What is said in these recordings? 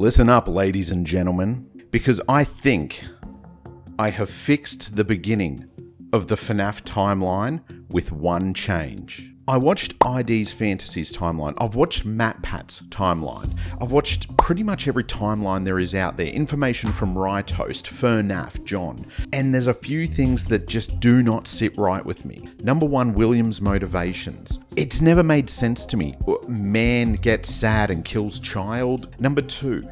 Listen up, ladies and gentlemen, because I think I have fixed the beginning of the FNAF timeline with one change. I watched ID's Fantasies timeline. I've watched MatPat's timeline. I've watched pretty much every timeline there is out there. Information from Rytoast, FNAF, John. And there's a few things that just do not sit right with me. Number one, William's motivations. It's never made sense to me. Man gets sad and kills child. Number two,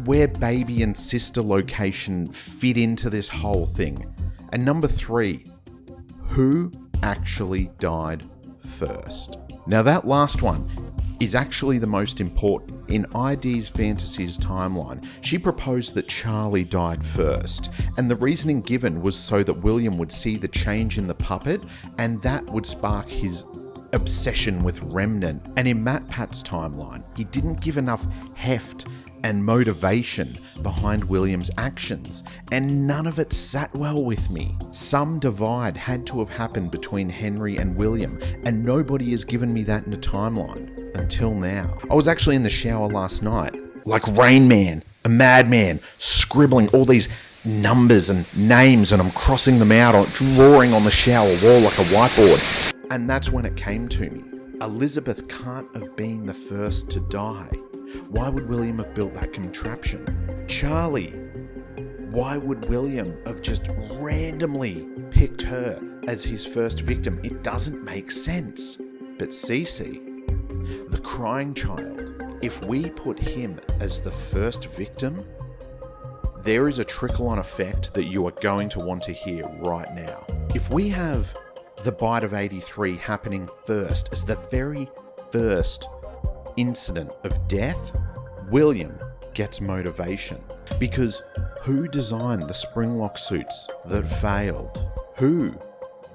where baby and sister location fit into this whole thing. And number three, who actually died first? Now that last one is actually the most important. In ID's Fantasies timeline, she proposed that Charlie died first, and the reasoning given was so that William would see the change in the puppet, and that would spark his obsession with Remnant. And in MatPat's timeline, he didn't give enough heft and motivation behind William's actions, and none of it sat well with me. Some divide had to have happened between Henry and William, and nobody has given me that in the timeline until now. I was actually in the shower last night, like Rain Man, a madman, scribbling all these numbers and names, and I'm crossing them out, drawing on the shower wall like a whiteboard. And that's when it came to me. Elizabeth can't have been the first to die. Why would William have built that contraption? Charlie, why would William have just randomly picked her as his first victim? It doesn't make sense. But Cece, the crying child, if we put him as the first victim, there is a trickle-on effect that you are going to want to hear right now. If we have the bite of 83 happening first as the very first incident of death, William gets motivation. Because who designed the springlock suits that failed? Who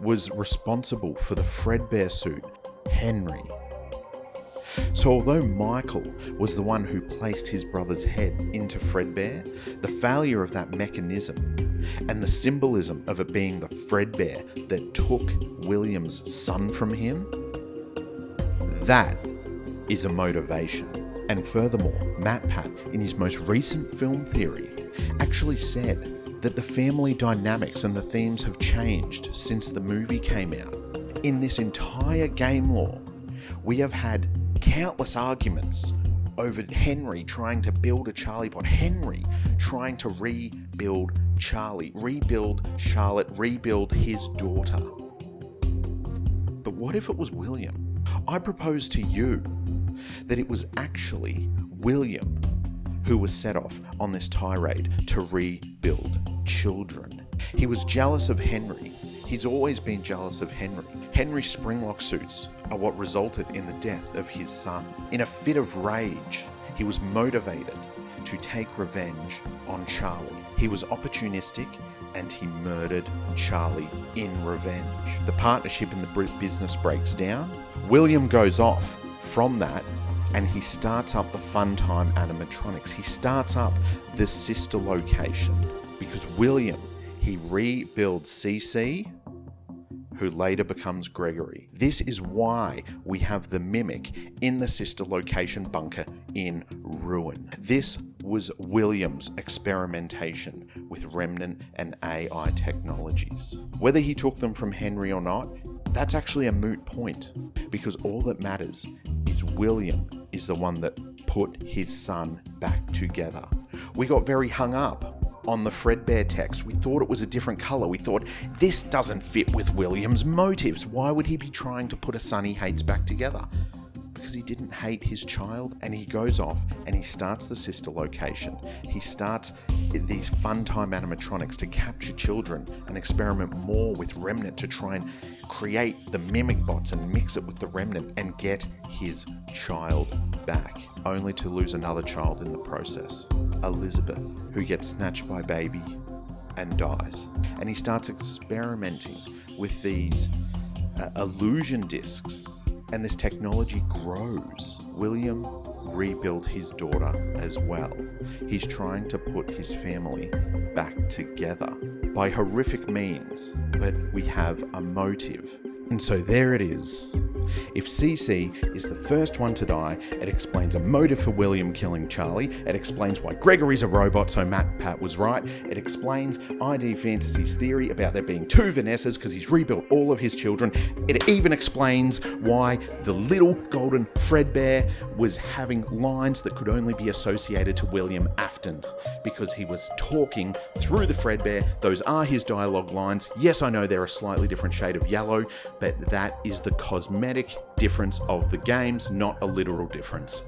was responsible for the Fredbear suit? Henry. So although Michael was the one who placed his brother's head into Fredbear, the failure of that mechanism and the symbolism of it being the Fredbear that took William's son from him, that is a motivation. And furthermore, MatPat, in his most recent film theory, actually said that the family dynamics and the themes have changed since the movie came out. In this entire game lore, we have had countless arguments over Henry trying to build a Charlie bot, Henry trying to rebuild Charlie, rebuild Charlotte, rebuild his daughter. But what if it was William? I propose to you that it was actually William who was set off on this tirade to rebuild children. He was jealous of Henry. He's always been jealous of Henry. Henry's springlock suits are what resulted in the death of his son. In a fit of rage, he was motivated to take revenge on Charlie. He was opportunistic and he murdered Charlie in revenge. The partnership in the business breaks down. William goes off from that and he starts up the Funtime animatronics. He starts up the sister location because William, he rebuilds Cece, who later becomes Gregory. This is why we have the mimic in the sister location bunker in ruin. This was William's experimentation with Remnant and AI technologies. Whether he took them from Henry or not, that's actually a moot point, because all that matters is William is the one that put his son back together. We got very hung up on the Fredbear text. We thought it was a different colour. We thought, this doesn't fit with William's motives. Why would he be trying to put a son he hates back together? Because he didn't hate his child, and he goes off and he starts the sister location. He starts these Funtime animatronics to capture children and experiment more with Remnant to try and create the mimic bots and mix it with the Remnant and get his child back, only to lose another child in the process, Elizabeth, who gets snatched by baby and dies. And he starts experimenting with these illusion discs, and this technology grows. William rebuilt his daughter as well. He's trying to put his family back together by horrific means, but we have a motive And so there it is. If CC is the first one to die, it explains a motive for William killing Charlie. It explains why Gregory's a robot, so Pat was right. It explains ID Fantasy's theory about there being two Vanessas because he's rebuilt all of his children. It even explains why the little golden Fredbear was having lines that could only be associated to William Afton because he was talking through the Fredbear. Those are his dialogue lines. Yes, I know they're a slightly different shade of yellow, but that is the cosmetic difference of the games, not a literal difference.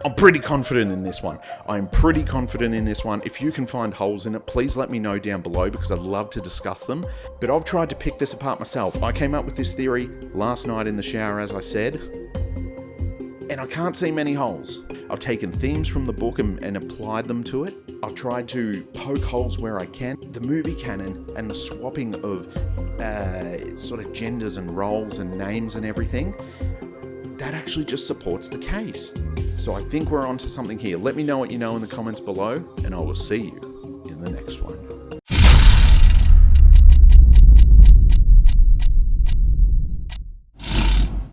I'm pretty confident in this one. I'm pretty confident in this one. If you can find holes in it, please let me know down below because I'd love to discuss them. But I've tried to pick this apart myself. I came up with this theory last night in the shower, as I said, and I can't see many holes. I've taken themes from the book and applied them to it. I've tried to poke holes where I can. The movie canon and the swapping of sort of genders and roles and names and everything, that actually just supports the case. So I think we're onto something here. Let me know what you know in the comments below, and I will see you in the next one.